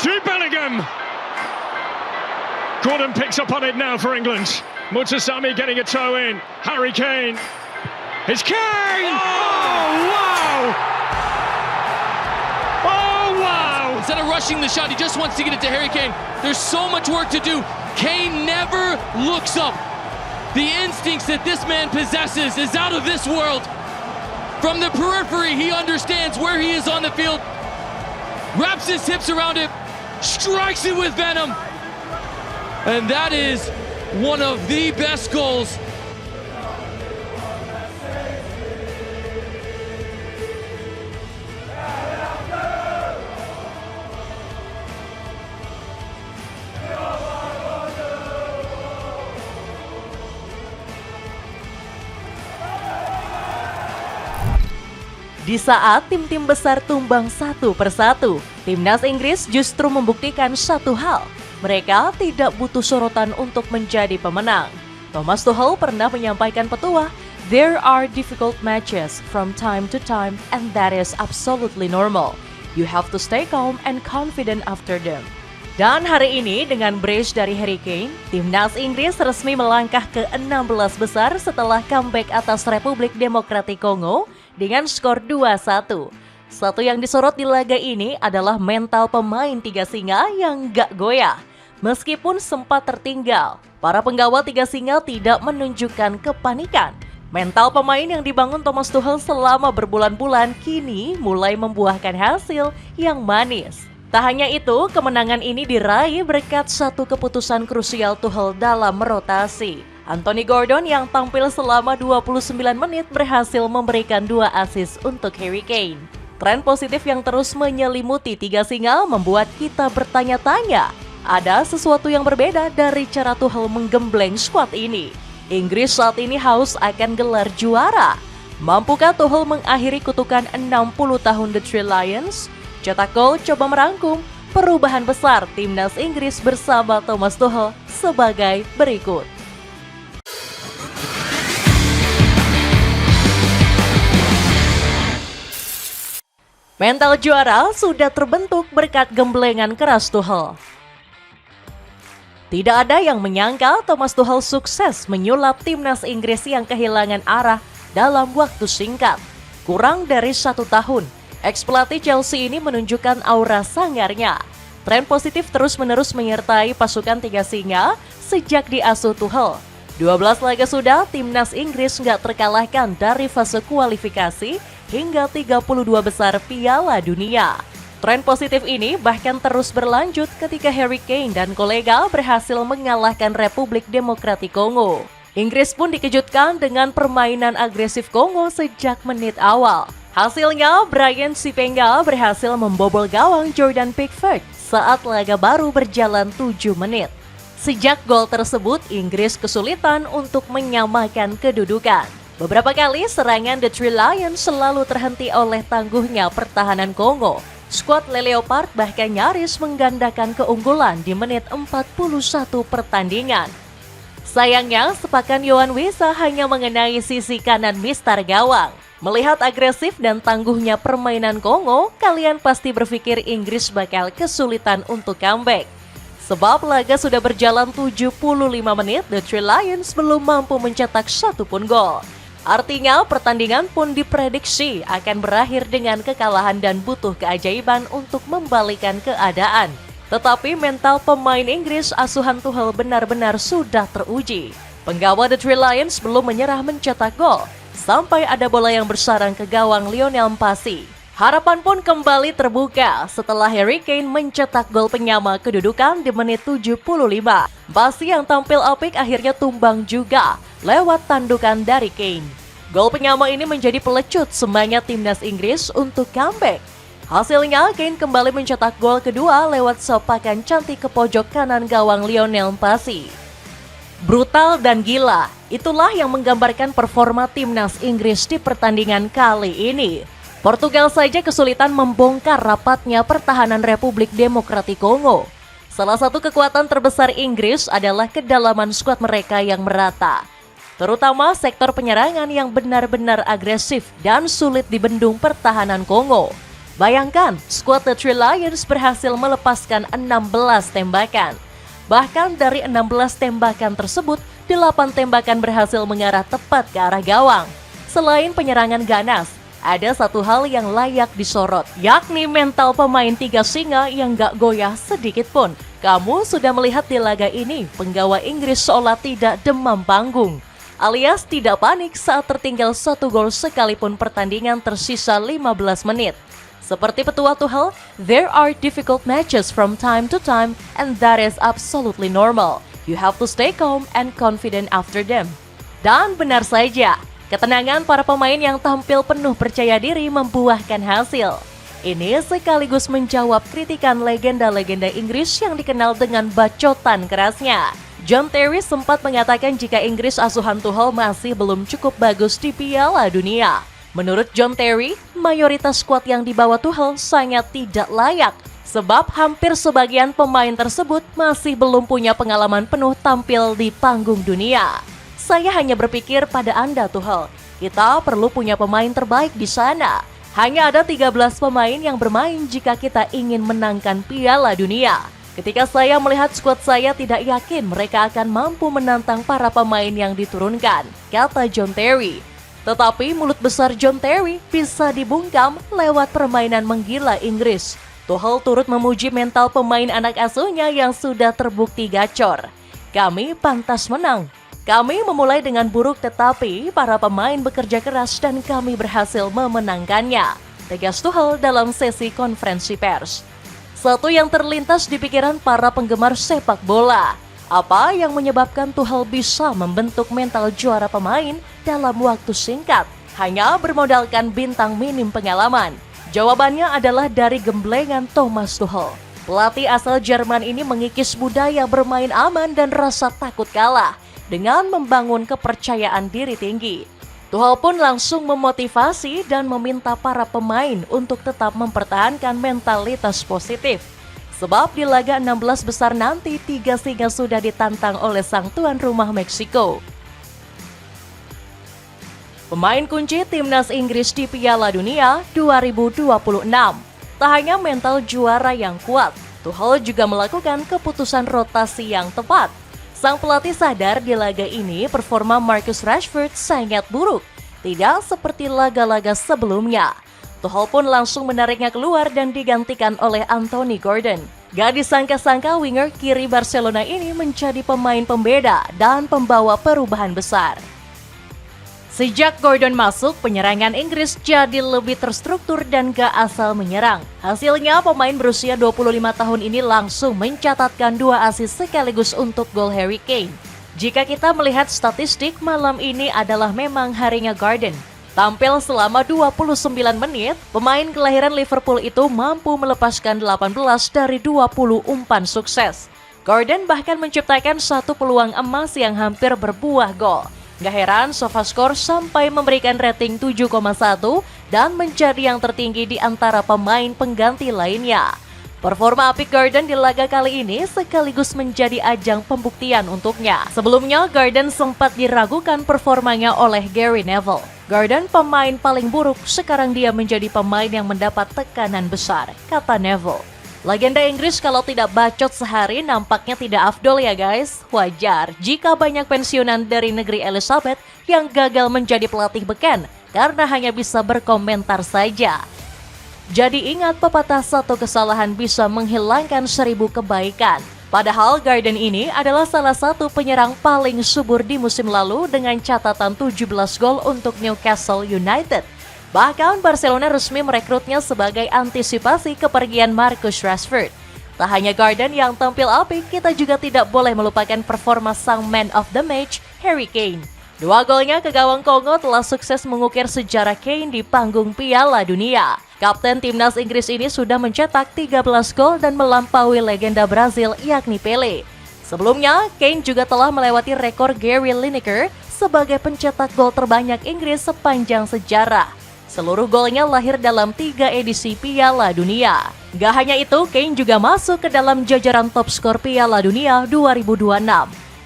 Jude Bellingham. Gordon picks up on it now for England. Mutasami getting a toe in. Harry Kane. It's Kane! Oh, wow! Oh, wow! Instead of rushing the shot, he just wants to get it to Harry Kane. There's so much work to do. Kane never looks up. The instincts that this man possesses is out of this world. From the periphery, he understands where he is on the field, wraps his hips around it, strikes it with venom. And that is one of the best goals. Di saat tim-tim besar tumbang satu persatu, timnas Inggris justru membuktikan satu hal. Mereka tidak butuh sorotan untuk menjadi pemenang. Thomas Tuchel pernah menyampaikan petua, "There are difficult matches from time to time and that is absolutely normal. You have to stay calm and confident after them." Dan hari ini dengan brace dari Harry Kane, timnas Inggris resmi melangkah ke 16 besar setelah comeback atas Republik Demokratik Kongo dengan skor 2-1. Satu yang disorot di laga ini adalah mental pemain tiga singa yang gak goyah. Meskipun sempat tertinggal, para penggawa tiga singa tidak menunjukkan kepanikan. Mental pemain yang dibangun Thomas Tuchel selama berbulan-bulan kini mulai membuahkan hasil yang manis. Tak hanya itu, kemenangan ini diraih berkat satu keputusan krusial Tuchel dalam merotasi. Anthony Gordon yang tampil selama 29 menit berhasil memberikan 2 assist untuk Harry Kane. Tren positif yang terus menyelimuti tiga singa membuat kita bertanya-tanya, ada sesuatu yang berbeda dari cara Tuchel menggembleng skuad ini. Inggris saat ini haus akan gelar juara. Mampukah Tuchel mengakhiri kutukan 60 tahun The Three Lions? Cetak Gol coba merangkum perubahan besar timnas Inggris bersama Thomas Tuchel sebagai berikut. Mental juara sudah terbentuk berkat gemblengan keras Tuchel. Tidak ada yang menyangka Thomas Tuchel sukses menyulap timnas Inggris yang kehilangan arah dalam waktu singkat. Kurang dari 1 tahun, ex-pelatih Chelsea ini menunjukkan aura sangarnya. Tren positif terus-menerus menyertai pasukan tiga singa sejak diasuh Tuchel. 12 laga sudah, timnas Inggris nggak terkalahkan dari fase kualifikasi hingga 32 besar Piala Dunia. Tren positif ini bahkan terus berlanjut ketika Harry Kane dan kolega berhasil mengalahkan Republik Demokratik Kongo. Inggris pun dikejutkan dengan permainan agresif Kongo sejak menit awal. Hasilnya, Brian Sipenga berhasil membobol gawang Jordan Pickford saat laga baru berjalan 7 menit. Sejak gol tersebut, Inggris kesulitan untuk menyamakan kedudukan. Beberapa kali serangan The Three Lions selalu terhenti oleh tangguhnya pertahanan Kongo. Skuad Le Leopard bahkan nyaris menggandakan keunggulan di menit 41 pertandingan. Sayangnya, sepakan Yohan Wissa hanya mengenai sisi kanan mistar gawang. Melihat agresif dan tangguhnya permainan Kongo, kalian pasti berpikir Inggris bakal kesulitan untuk comeback. Sebab laga sudah berjalan 75 menit, The Three Lions belum mampu mencetak satu pun gol. Artinya pertandingan pun diprediksi akan berakhir dengan kekalahan dan butuh keajaiban untuk membalikan keadaan. Tetapi mental pemain Inggris asuhan Tuchel benar-benar sudah teruji. Penggawa The Three Lions belum menyerah mencetak gol, sampai ada bola yang bersarang ke gawang Lionel Messi. Harapan pun kembali terbuka setelah Harry Kane mencetak gol penyama kedudukan di menit 75. Messi yang tampil apik akhirnya tumbang juga lewat tandukan dari Kane. Gol penyama ini menjadi pelecut semangat timnas Inggris untuk comeback. Hasilnya, Kane kembali mencetak gol kedua lewat sepakan cantik ke pojok kanan gawang Lionel Messi. Brutal dan gila, itulah yang menggambarkan performa timnas Inggris di pertandingan kali ini. Portugal saja kesulitan membongkar rapatnya pertahanan Republik Demokratik Kongo. Salah satu kekuatan terbesar Inggris adalah kedalaman skuad mereka yang merata. Terutama sektor penyerangan yang benar-benar agresif dan sulit dibendung pertahanan Kongo. Bayangkan, skuad The Three Lions berhasil melepaskan 16 tembakan. Bahkan dari 16 tembakan tersebut, 8 tembakan berhasil mengarah tepat ke arah gawang. Selain penyerangan ganas, ada satu hal yang layak disorot, yakni mental pemain tiga singa yang gak goyah sedikit pun. Kamu sudah melihat di laga ini, penggawa Inggris seolah tidak demam panggung, alias tidak panik saat tertinggal 1 gol sekalipun pertandingan tersisa 15 menit. Seperti petua Tuchel, there are difficult matches from time to time and that is absolutely normal. You have to stay calm and confident after them. Dan benar saja, ketenangan para pemain yang tampil penuh percaya diri membuahkan hasil. Ini sekaligus menjawab kritikan legenda-legenda Inggris yang dikenal dengan bacotan kerasnya. John Terry sempat mengatakan jika Inggris asuhan Tuchel masih belum cukup bagus di Piala Dunia. Menurut John Terry, mayoritas skuad yang dibawa Tuchel sangat tidak layak sebab hampir sebagian pemain tersebut masih belum punya pengalaman penuh tampil di panggung dunia. Saya hanya berpikir pada Anda Tuchel, kita perlu punya pemain terbaik di sana. Hanya ada 13 pemain yang bermain jika kita ingin menangkan Piala Dunia. Ketika saya melihat skuad saya tidak yakin mereka akan mampu menantang para pemain yang diturunkan, kata John Terry. Tetapi mulut besar John Terry bisa dibungkam lewat permainan menggila Inggris. Tuchel turut memuji mental pemain anak asuhnya yang sudah terbukti gacor. Kami pantas menang. Kami memulai dengan buruk tetapi para pemain bekerja keras dan kami berhasil memenangkannya, tegas Tuchel dalam sesi konferensi pers. Satu yang terlintas di pikiran para penggemar sepak bola, apa yang menyebabkan Tuchel bisa membentuk mental juara pemain dalam waktu singkat, hanya bermodalkan bintang minim pengalaman? Jawabannya adalah dari gemblengan Thomas Tuchel. Pelatih asal Jerman ini mengikis budaya bermain aman dan rasa takut kalah dengan membangun kepercayaan diri tinggi. Tuchel pun langsung memotivasi dan meminta para pemain untuk tetap mempertahankan mentalitas positif. Sebab di laga 16 besar nanti, tiga singa sudah ditantang oleh sang tuan rumah Meksiko. Pemain kunci timnas Inggris di Piala Dunia 2026. Tak hanya mental juara yang kuat, Tuchel juga melakukan keputusan rotasi yang tepat. Sang pelatih sadar di laga ini performa Marcus Rashford sangat buruk, tidak seperti laga-laga sebelumnya. Tuchel pun langsung menariknya keluar dan digantikan oleh Anthony Gordon. Gak disangka-sangka winger kiri Barcelona ini menjadi pemain pembeda dan pembawa perubahan besar. Sejak Gordon masuk, penyerangan Inggris jadi lebih terstruktur dan gak asal menyerang. Hasilnya pemain berusia 25 tahun ini langsung mencatatkan 2 assist sekaligus untuk gol Harry Kane. Jika kita melihat statistik, malam ini adalah memang harinya Gordon. Tampil selama 29 menit, pemain kelahiran Liverpool itu mampu melepaskan 18 dari 20 umpan sukses. Gordon bahkan menciptakan satu peluang emas yang hampir berbuah gol. Gak heran SofaScore sampai memberikan rating 7,1 dan menjadi yang tertinggi di antara pemain pengganti lainnya. Performa apik Gordon di laga kali ini sekaligus menjadi ajang pembuktian untuknya. Sebelumnya, Gordon sempat diragukan performanya oleh Gary Neville. Gordon pemain paling buruk, sekarang dia menjadi pemain yang mendapat tekanan besar, kata Neville. Legenda Inggris kalau tidak bacot sehari nampaknya tidak afdol ya guys. Wajar jika banyak pensiunan dari negeri Elizabeth yang gagal menjadi pelatih beken karena hanya bisa berkomentar saja. Jadi ingat pepatah satu kesalahan bisa menghilangkan 1000 kebaikan. Padahal Gordon ini adalah salah satu penyerang paling subur di musim lalu dengan catatan 17 gol untuk Newcastle United. Bahkan Barcelona resmi merekrutnya sebagai antisipasi kepergian Marcus Rashford. Tak hanya Gordon yang tampil apik, kita juga tidak boleh melupakan performa sang man of the match, Harry Kane. 2 golnya ke gawang Kongo telah sukses mengukir sejarah Kane di panggung Piala Dunia. Kapten timnas Inggris ini sudah mencetak 13 gol dan melampaui legenda Brazil yakni Pele. Sebelumnya, Kane juga telah melewati rekor Gary Lineker sebagai pencetak gol terbanyak Inggris sepanjang sejarah. Seluruh golnya lahir dalam 3 edisi Piala Dunia. Gak hanya itu, Kane juga masuk ke dalam jajaran top skor Piala Dunia 2026.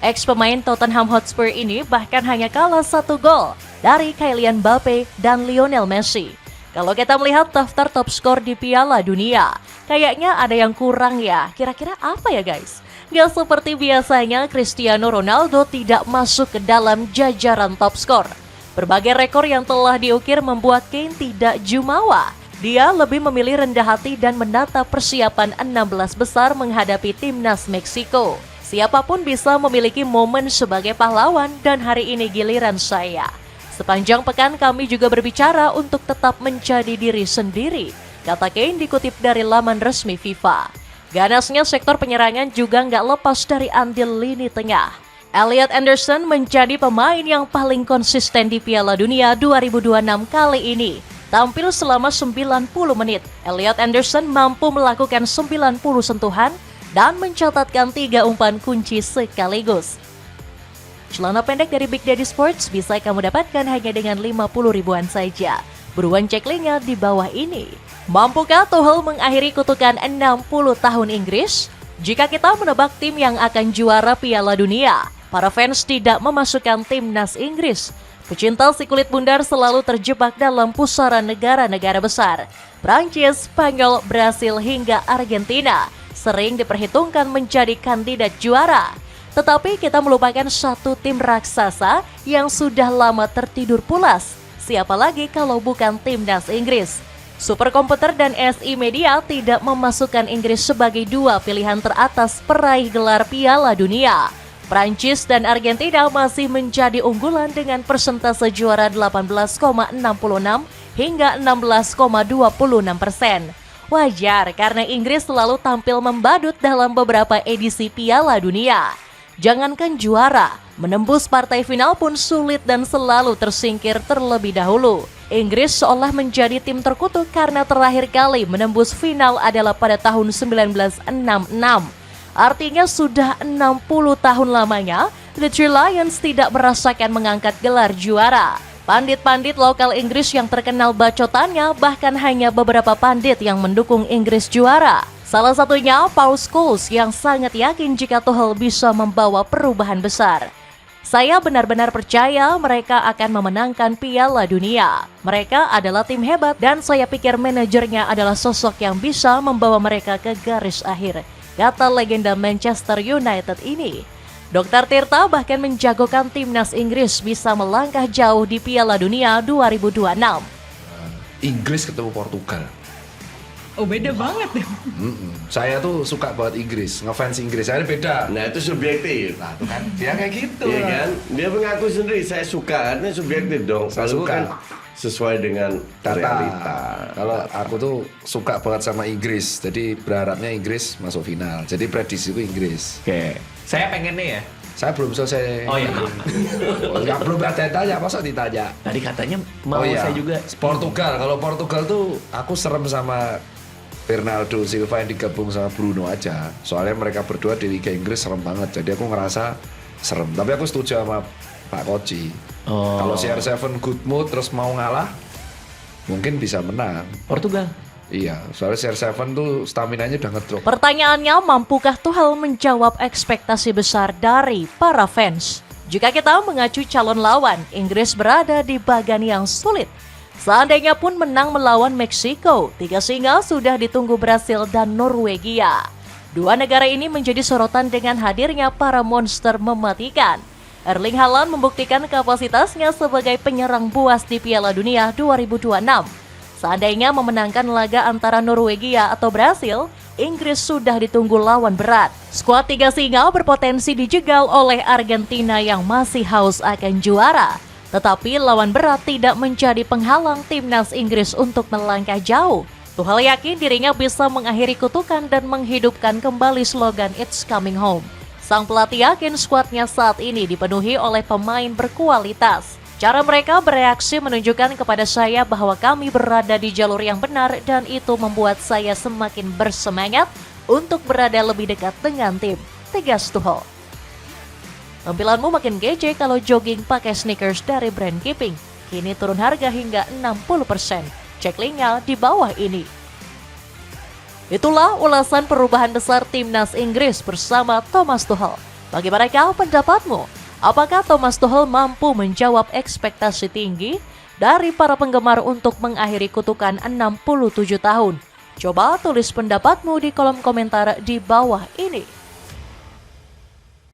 Ex-pemain Tottenham Hotspur ini bahkan hanya kalah 1 gol dari Kylian Mbappe dan Lionel Messi. Kalau kita melihat daftar top skor di Piala Dunia, kayaknya ada yang kurang ya. Kira-kira apa ya guys? Gak seperti biasanya, Cristiano Ronaldo tidak masuk ke dalam jajaran top skor. Berbagai rekor yang telah diukir membuat Kane tidak jumawa. Dia lebih memilih rendah hati dan menata persiapan 16 besar menghadapi timnas Meksiko. Siapapun bisa memiliki momen sebagai pahlawan dan hari ini giliran saya. Sepanjang pekan kami juga berbicara untuk tetap menjadi diri sendiri, kata Kane dikutip dari laman resmi FIFA. Ganasnya sektor penyerangan juga nggak lepas dari andil lini tengah. Elliot Anderson menjadi pemain yang paling konsisten di Piala Dunia 2026 kali ini. Tampil selama 90 menit, Elliot Anderson mampu melakukan 90 sentuhan dan mencatatkan 3 umpan kunci sekaligus. Celana pendek dari Big Daddy Sports bisa kamu dapatkan hanya dengan 50 ribuan saja. Buruan cek linknya di bawah ini. Mampukah Tuchel mengakhiri kutukan 60 tahun Inggris? Jika kita menebak tim yang akan juara Piala Dunia, para fans tidak memasukkan timnas Inggris. Pecinta si kulit bundar selalu terjebak dalam pusaran negara-negara besar. Prancis, Spanyol, Brasil hingga Argentina sering diperhitungkan menjadi kandidat juara. Tetapi kita melupakan satu tim raksasa yang sudah lama tertidur pulas. Siapa lagi kalau bukan timnas Inggris? Superkomputer dan SI Media tidak memasukkan Inggris sebagai dua pilihan teratas peraih gelar Piala Dunia. Prancis dan Argentina masih menjadi unggulan dengan persentase juara 18,66 hingga 16,26%. Wajar karena Inggris selalu tampil membadut dalam beberapa edisi Piala Dunia. Jangankan juara, menembus partai final pun sulit dan selalu tersingkir terlebih dahulu. Inggris seolah menjadi tim terkutuk karena terakhir kali menembus final adalah pada tahun 1966. Artinya sudah 60 tahun lamanya, The Three Lions tidak merasakan mengangkat gelar juara. Pandit-pandit lokal Inggris yang terkenal bacotannya bahkan hanya beberapa pandit yang mendukung Inggris juara. Salah satunya Paul Scholes yang sangat yakin jika Tuchel bisa membawa perubahan besar. Saya benar-benar percaya mereka akan memenangkan Piala Dunia. Mereka adalah tim hebat dan saya pikir manajernya adalah sosok yang bisa membawa mereka ke garis akhir, kata legenda Manchester United ini. Dr. Tirta bahkan menjagokan timnas Inggris bisa melangkah jauh di Piala Dunia 2026. Inggris ketemu Portugal. Oh beda banget ya. Saya tuh suka banget Inggris, ngefans Inggris. Saya beda. Nah itu subjektif. Nah, tuh kan dia kayak gitu. Iya lah. kan? Dia mengaku sendiri saya suka, artinya subjektif dong. Saya Kalau suka. kan sesuai dengan Data. realita. Kalau aku tuh suka banget sama Inggris, jadi berharapnya Inggris masuk final. Jadi prediksiku Inggris. Oke. Saya pengen nih ya. Saya belum selesai. Oh iya. Enggak belum ada yang tanya, masa ditanya? Tadi katanya mau Oh iya. saya juga. Portugal. Kalau Portugal tuh aku serem sama Bernardo Silva yang digabung sama Bruno aja. Soalnya mereka berdua di Liga Inggris serem banget. Jadi aku ngerasa serem. Tapi aku setuju sama Pak Koci. Oh. Kalau CR7 good mood terus mau ngalah, mungkin bisa menang. Portugal. Iya, soalnya CR7 tuh staminanya udah ngedrop. Pertanyaannya, mampukah Tuchel menjawab ekspektasi besar dari para fans? Jika kita mengacu calon lawan, Inggris berada di bagan yang sulit. Seandainya pun menang melawan Meksiko, 3 singa sudah ditunggu Brasil dan Norwegia. Dua negara ini menjadi sorotan dengan hadirnya para monster mematikan. Erling Haaland membuktikan kapasitasnya sebagai penyerang buas di Piala Dunia 2026. Seandainya memenangkan laga antara Norwegia atau Brasil, Inggris sudah ditunggu lawan berat. Skuad 3 singa berpotensi dijegal oleh Argentina yang masih haus akan juara. Tetapi lawan berat tidak menjadi penghalang timnas Inggris untuk melangkah jauh. Tuchel yakin dirinya bisa mengakhiri kutukan dan menghidupkan kembali slogan It's Coming Home. Sang pelatih yakin skuadnya saat ini dipenuhi oleh pemain berkualitas. Cara mereka bereaksi menunjukkan kepada saya bahwa kami berada di jalur yang benar dan itu membuat saya semakin bersemangat untuk berada lebih dekat dengan tim, tegas Tuchel. Tampilanmu makin kece kalau jogging pakai sneakers dari brand Keeping. Kini turun harga hingga 60%. Cek linknya di bawah ini. Itulah ulasan perubahan besar timnas Inggris bersama Thomas Tuchel. Bagaimana pendapatmu? Apakah Thomas Tuchel mampu menjawab ekspektasi tinggi? dari para penggemar untuk mengakhiri kutukan 67 tahun. Coba tulis pendapatmu di kolom komentar di bawah ini.